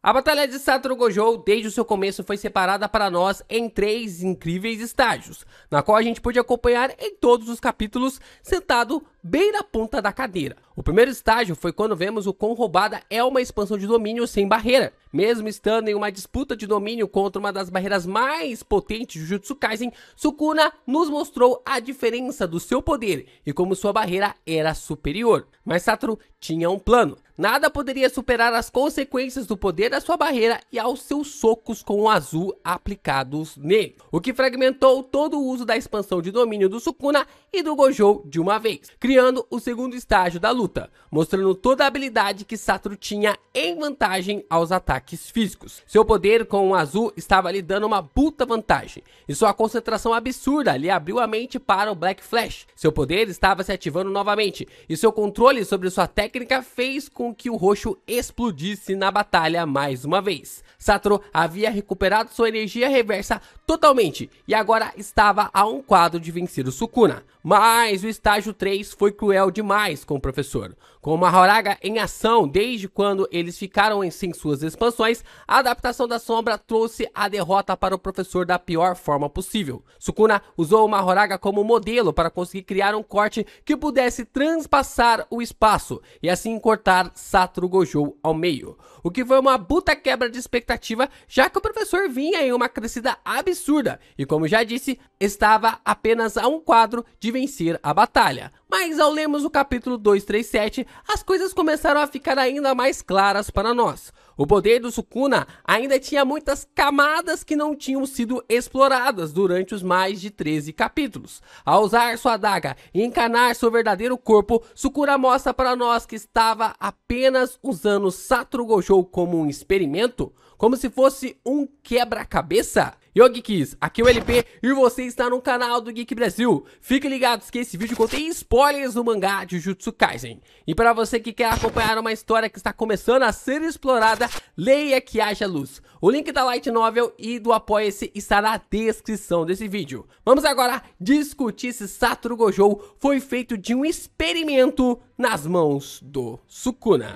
A batalha de Satoru Gojo, desde o seu começo, foi separada para nós em 3 incríveis estágios, na qual a gente pôde acompanhar em todos os capítulos, sentado bem na ponta da cadeira. O primeiro estágio foi quando vemos o quão roubada é uma expansão de domínio sem barreira. Mesmo estando em uma disputa de domínio contra uma das barreiras mais potentes de Jujutsu Kaisen, Sukuna nos mostrou a diferença do seu poder e como sua barreira era superior. Mas Satoru tinha um plano. Nada poderia superar as consequências do poder da sua barreira e aos seus socos com o azul aplicados nele, o que fragmentou todo o uso da expansão de domínio do Sukuna e do Gojo de uma vez, criando o segundo estágio da luta, mostrando toda a habilidade que Satoru tinha em vantagem aos ataques físicos. Seu poder com o azul estava lhe dando uma puta vantagem, e sua concentração absurda lhe abriu a mente para o Black Flash. Seu poder estava se ativando novamente, e seu controle sobre sua técnica fez com que o roxo explodisse na batalha mais uma vez. Satoru havia recuperado sua energia reversa totalmente e agora estava a um quadro de vencer o Sukuna. Mas o estágio 3 foi cruel demais com o professor. Com o Mahoraga em ação desde quando eles ficaram sem suas expansões, a adaptação da sombra trouxe a derrota para o professor da pior forma possível. Sukuna usou o Mahoraga como modelo para conseguir criar um corte que pudesse transpassar o espaço e assim cortar Satoru Gojo ao meio, o que foi uma puta quebra de expectativa, já que o professor vinha em uma crescida absurda e, como já disse, estava apenas a um quadro de vencer a batalha. Mas ao lermos o capítulo 237, as coisas começaram a ficar ainda mais claras para nós. O poder do Sukuna ainda tinha muitas camadas que não tinham sido exploradas durante os mais de 13 capítulos. Ao usar sua adaga e encarnar seu verdadeiro corpo, Sukuna mostra para nós que estava apenas usando Satoru Gojo como um experimento, como se fosse um quebra-cabeça. Yo Geeks, aqui é o LP e você está no canal do Geek Brasil. Fiquem ligados que esse vídeo contém spoilers do mangá de Jujutsu Kaisen. E para você que quer acompanhar uma história que está começando a ser explorada, leia Que Haja Luz. O link da Light Novel e do Apoia-se está na descrição desse vídeo. Vamos agora discutir se Satoru Gojo foi feito de um experimento nas mãos do Sukuna.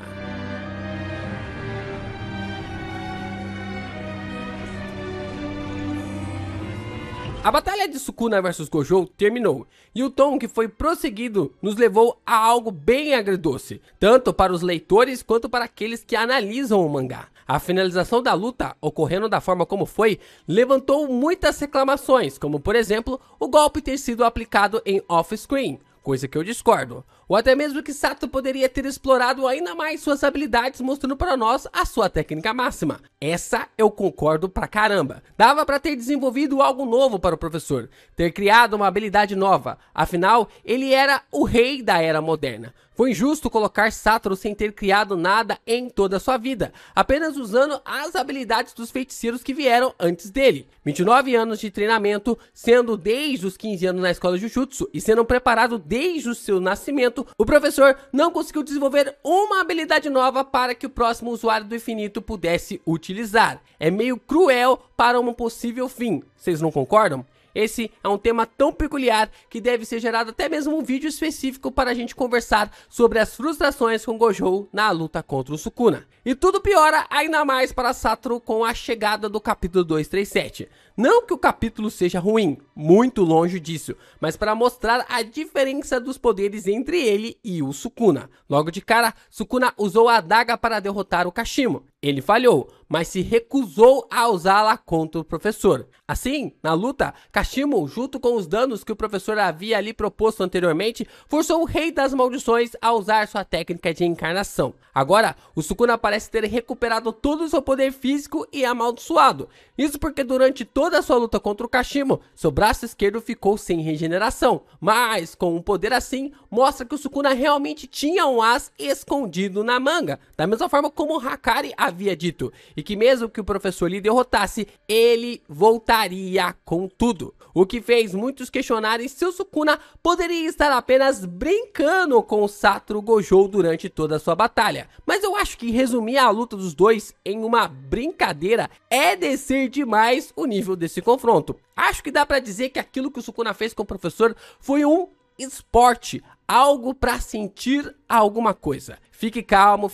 A batalha de Sukuna vs Gojo terminou, e o tom que foi prosseguido nos levou a algo bem agridoce, tanto para os leitores quanto para aqueles que analisam o mangá. A finalização da luta, ocorrendo da forma como foi, levantou muitas reclamações, como por exemplo, o golpe ter sido aplicado em off-screen, coisa que eu discordo. Ou até mesmo que Sato poderia ter explorado ainda mais suas habilidades, mostrando para nós a sua técnica máxima. Essa eu concordo pra caramba. Dava pra ter desenvolvido algo novo para o professor, ter criado uma habilidade nova, afinal, ele era o rei da era moderna. Foi injusto colocar Satoru sem ter criado nada em toda a sua vida, apenas usando as habilidades dos feiticeiros que vieram antes dele. 29 anos de treinamento, sendo desde os 15 anos na escola Jujutsu e sendo preparado desde o seu nascimento, o professor não conseguiu desenvolver uma habilidade nova para que o próximo usuário do infinito pudesse utilizar. É meio cruel para um possível fim, vocês não concordam? Esse é um tema tão peculiar que deve ser gerado até mesmo um vídeo específico para a gente conversar sobre as frustrações com Gojo na luta contra o Sukuna. E tudo piora ainda mais para Satoru com a chegada do capítulo 237. Não que o capítulo seja ruim, muito longe disso, mas para mostrar a diferença dos poderes entre ele e o Sukuna. Logo de cara, Sukuna usou a adaga para derrotar o Kashimo. Ele falhou, mas se recusou a usá-la contra o professor. Assim, na luta, Kashimo, junto com os danos que o professor havia lhe proposto anteriormente, forçou o Rei das Maldições a usar sua técnica de encarnação. Agora, o Sukuna parece ter recuperado todo o seu poder físico e amaldiçoado. Isso porque durante toda a sua luta contra o Kashimo, seu braço esquerdo ficou sem regeneração. Mas, com um poder assim, mostra que o Sukuna realmente tinha um as escondido na manga, da mesma forma como o Hakari havia dito, e que mesmo que o professor lhe derrotasse, ele voltaria com tudo. O que fez muitos questionarem se o Sukuna poderia estar apenas brincando com o Satoru Gojo durante toda a sua batalha. Mas eu acho que resumir a luta dos dois em uma brincadeira é descer demais o nível desse confronto. Acho que dá pra dizer que aquilo que o Sukuna fez com o professor foi um esporte, algo para sentir alguma coisa. Fique calmo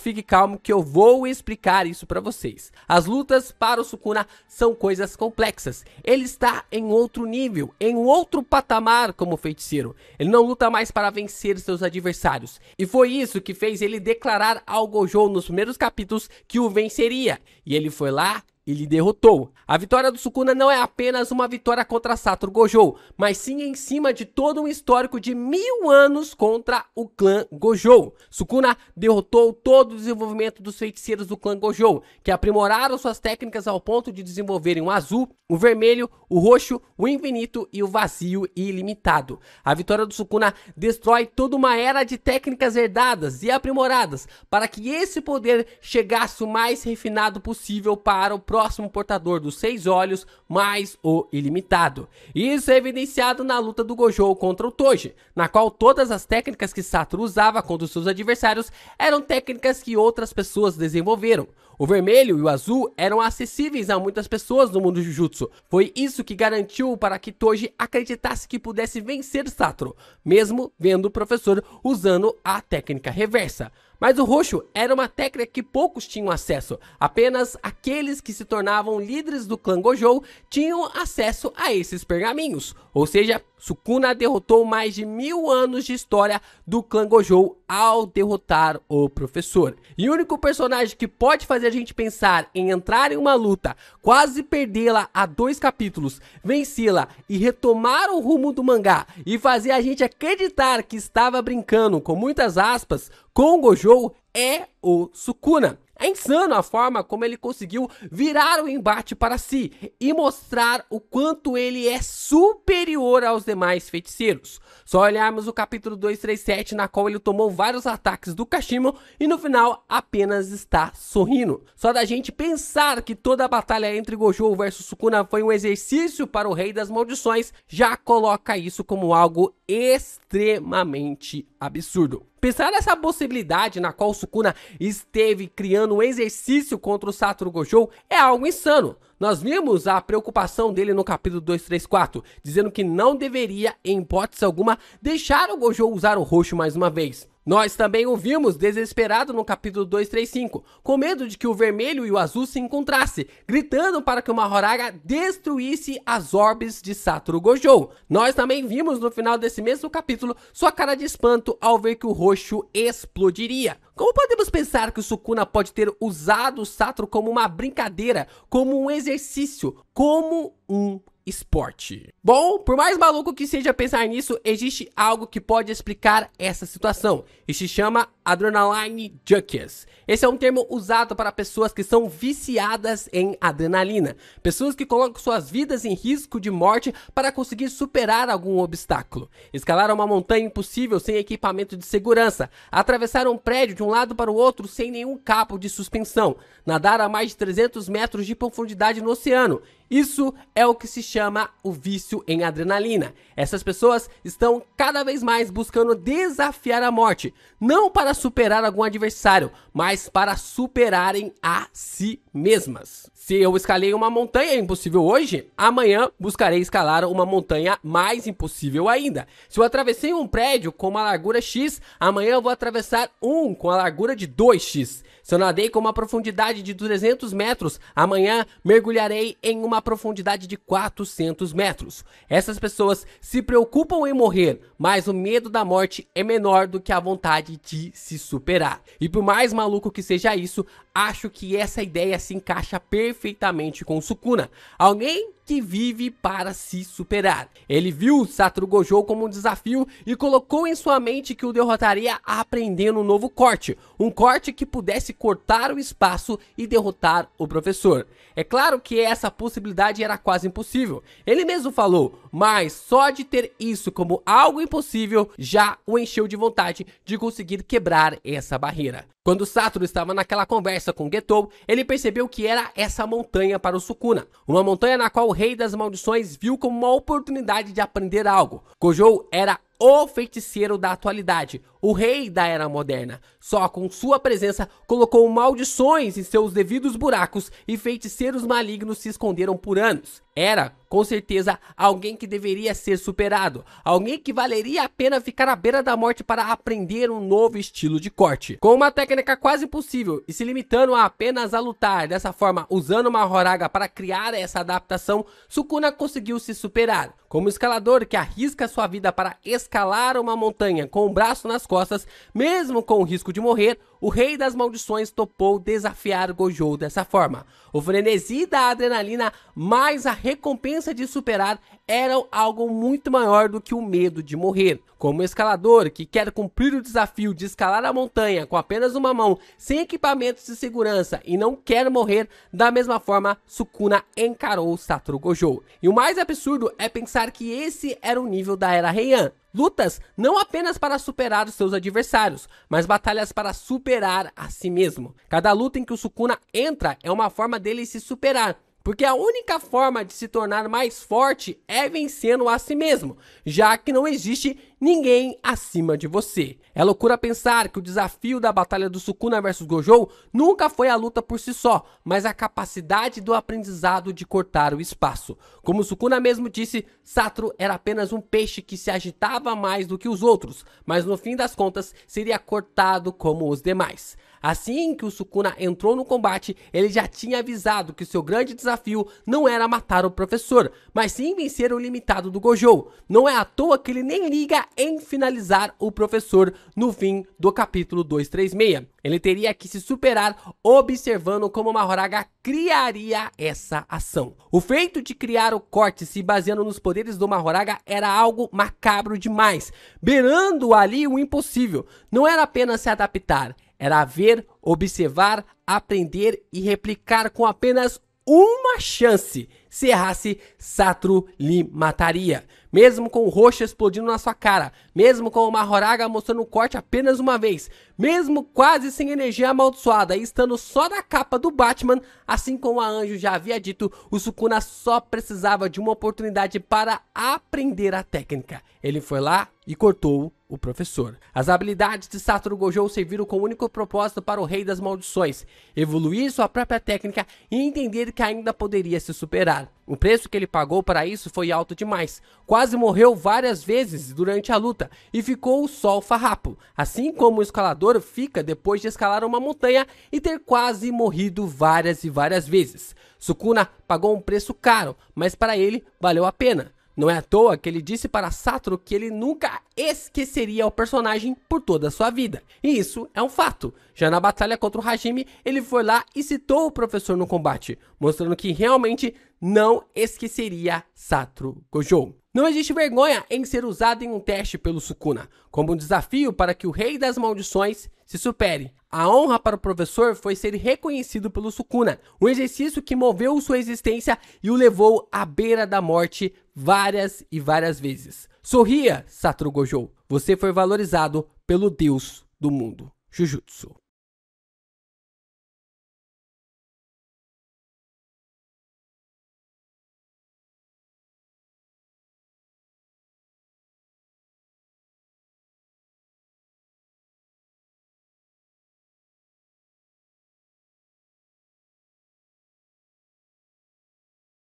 que eu vou explicar isso para vocês. As lutas para o Sukuna são coisas complexas. Ele está em outro nível, em outro patamar como feiticeiro. Ele não luta mais para vencer seus adversários. E foi isso que fez ele declarar ao Gojo nos primeiros capítulos que o venceria. E ele foi lá e lhe derrotou. A vitória do Sukuna não é apenas uma vitória contra Satoru Gojo, mas sim em cima de todo um histórico de 1000 anos contra o clã Gojo. Sukuna derrotou todo o desenvolvimento dos feiticeiros do clã Gojo, que aprimoraram suas técnicas ao ponto de desenvolverem o azul, o vermelho, o roxo, o infinito e o vazio e ilimitado. A vitória do Sukuna destrói toda uma era de técnicas herdadas e aprimoradas para que esse poder chegasse o mais refinado possível para o próximo portador dos 6 olhos mais o ilimitado. Isso é evidenciado na luta do Gojo contra o Toji, na qual todas as técnicas que Satoru usava contra os seus adversários eram técnicas que outras pessoas desenvolveram. O vermelho e o azul eram acessíveis a muitas pessoas no mundo Jujutsu. Foi isso que garantiu para que Toji acreditasse que pudesse vencer Satoru, mesmo vendo o professor usando a técnica reversa. Mas o roxo era uma técnica que poucos tinham acesso. Apenas aqueles que se tornavam líderes do clã Gojo tinham acesso a esses pergaminhos. Ou seja, Sukuna derrotou mais de 1000 anos de história do clã Gojo ao derrotar o professor. E o único personagem que pode fazer a gente pensar em entrar em uma luta, quase perdê-la a 2 capítulos, vencê-la e retomar o rumo do mangá e fazer a gente acreditar que estava brincando, com muitas aspas, com o Gojo é o Sukuna. É insano a forma como ele conseguiu virar o embate para si e mostrar o quanto ele é superior aos demais feiticeiros. Só olharmos o capítulo 237, na qual ele tomou vários ataques do Kashimo e no final apenas está sorrindo. Só da gente pensar que toda a batalha entre Gojo versus Sukuna foi um exercício para o Rei das Maldições, já coloca isso como algo extremamente absurdo. Pensar nessa possibilidade na qual Sukuna esteve criando um exercício contra o Satoru Gojo é algo insano. Nós vimos a preocupação dele no capítulo 234, dizendo que não deveria, em hipótese alguma, deixar o Gojo usar o roxo mais uma vez. Nós também o vimos desesperado no capítulo 235, com medo de que o vermelho e o azul se encontrassem, gritando para que o Mahoraga destruísse as orbes de Satoru Gojo. Nós também vimos no final desse mesmo capítulo sua cara de espanto ao ver que o roxo explodiria. Como podemos pensar que o Sukuna pode ter usado o Satoru como uma brincadeira, como um exercício, como um esporte? Bom, por mais maluco que seja pensar nisso, existe algo que pode explicar essa situação e se chama Adrenaline Junkies. Esse é um termo usado para pessoas que são viciadas em adrenalina, pessoas que colocam suas vidas em risco de morte para conseguir superar algum obstáculo. Escalar uma montanha impossível sem equipamento de segurança, atravessar um prédio de um lado para o outro sem nenhum cabo de suspensão, nadar a mais de 300 metros de profundidade no oceano. Isso é o que se chama o vício em adrenalina. Essas pessoas estão cada vez mais buscando desafiar a morte, não para superar algum adversário, mas para superarem a si mesmas. Se eu escalei uma montanha impossível hoje, amanhã buscarei escalar uma montanha mais impossível ainda. Se eu atravessei um prédio com uma largura X, amanhã eu vou atravessar um com a largura de 2x. Se eu nadei com uma profundidade de 300 metros, amanhã mergulharei em uma profundidade de 400 metros. Essas pessoas se preocupam em morrer, mas o medo da morte é menor do que a vontade de se superar. E por mais maluco que seja isso, acho que essa ideia se encaixa perfeitamente com o Sukuna. Alguém que vive para se superar. Ele viu Satoru Gojo como um desafio e colocou em sua mente que o derrotaria aprendendo um novo corte. Um corte que pudesse cortar o espaço e derrotar o professor. É claro que essa possibilidade era quase impossível. Ele mesmo falou, mas só de ter isso como algo impossível já o encheu de vontade de conseguir quebrar essa barreira. Quando Satoru estava naquela conversa com Getou, ele percebeu que era essa montanha para o Sukuna. Uma montanha na qual o Rei das Maldições viu como uma oportunidade de aprender algo. Gojo era o feiticeiro da atualidade, o rei da era moderna. Só com sua presença colocou maldições em seus devidos buracos e feiticeiros malignos se esconderam por anos. Era, com certeza, alguém que deveria ser superado, alguém que valeria a pena ficar à beira da morte para aprender um novo estilo de corte. Com uma técnica quase impossível e se limitando apenas a lutar dessa forma, usando uma Horaga para criar essa adaptação, Sukuna conseguiu se superar. Como escalador que arrisca sua vida para escalar uma montanha com o braço nas costas, mesmo com o risco de morrer, o rei das maldições topou desafiar Gojo dessa forma. O frenesi da adrenalina mais a recompensa de superar eram algo muito maior do que o medo de morrer. Como escalador que quer cumprir o desafio de escalar a montanha com apenas uma mão, sem equipamentos de segurança e não quer morrer, da mesma forma Sukuna encarou Satoru Gojo. E o mais absurdo é pensar que esse era o nível da Era Heian. Lutas não apenas para superar os seus adversários, mas batalhas para superar a si mesmo. Cada luta em que o Sukuna entra é uma forma dele se superar, porque a única forma de se tornar mais forte é vencendo a si mesmo, já que não existe ninguém acima de você. É loucura pensar que o desafio da batalha do Sukuna vs Gojo nunca foi a luta por si só, mas a capacidade do aprendizado de cortar o espaço. Como Sukuna mesmo disse, Satoru era apenas um peixe que se agitava mais do que os outros, mas no fim das contas seria cortado como os demais. Assim que o Sukuna entrou no combate, ele já tinha avisado que seu grande desafio não era matar o professor, mas sim vencer o limitado do Gojo. Não é à toa que ele nem liga em finalizar o professor no fim do capítulo 236. Ele teria que se superar observando como uma Horaga criaria essa ação. O feito de criar o corte se baseando nos poderes do Horaga era algo macabro demais, beirando ali o impossível. Não era apenas se adaptar, era ver, observar, aprender e replicar com apenas uma chance. Se errasse, Satoru lhe mataria. Mesmo com o roxo explodindo na sua cara, mesmo com uma Horaga mostrando o corte apenas uma vez, mesmo quase sem energia amaldiçoada e estando só na capa do Batman, assim como a Anjo já havia dito, o Sukuna só precisava de uma oportunidade para aprender a técnica. Ele foi lá e cortou o professor. As habilidades de Satoru Gojo serviram com o único propósito para o Rei das Maldições: evoluir sua própria técnica e entender que ainda poderia se superar. O preço que ele pagou para isso foi alto demais. Quase morreu várias vezes durante a luta e ficou só o farrapo, assim como o escalador fica depois de escalar uma montanha e ter quase morrido várias e várias vezes. Sukuna pagou um preço caro, mas para ele valeu a pena. Não é à toa que ele disse para Satoru que ele nunca esqueceria o personagem por toda a sua vida. E isso é um fato. Já na batalha contra o Hajime, ele foi lá e citou o professor no combate, mostrando que realmente não esqueceria Satoru Gojo. Não existe vergonha em ser usado em um teste pelo Sukuna, como um desafio para que o Rei das Maldições se supere. A honra para o professor foi ser reconhecido pelo Sukuna, um exercício que moveu sua existência e o levou à beira da morte várias e várias vezes. Sorria, Satoru Gojo, você foi valorizado pelo Deus do mundo, Jujutsu.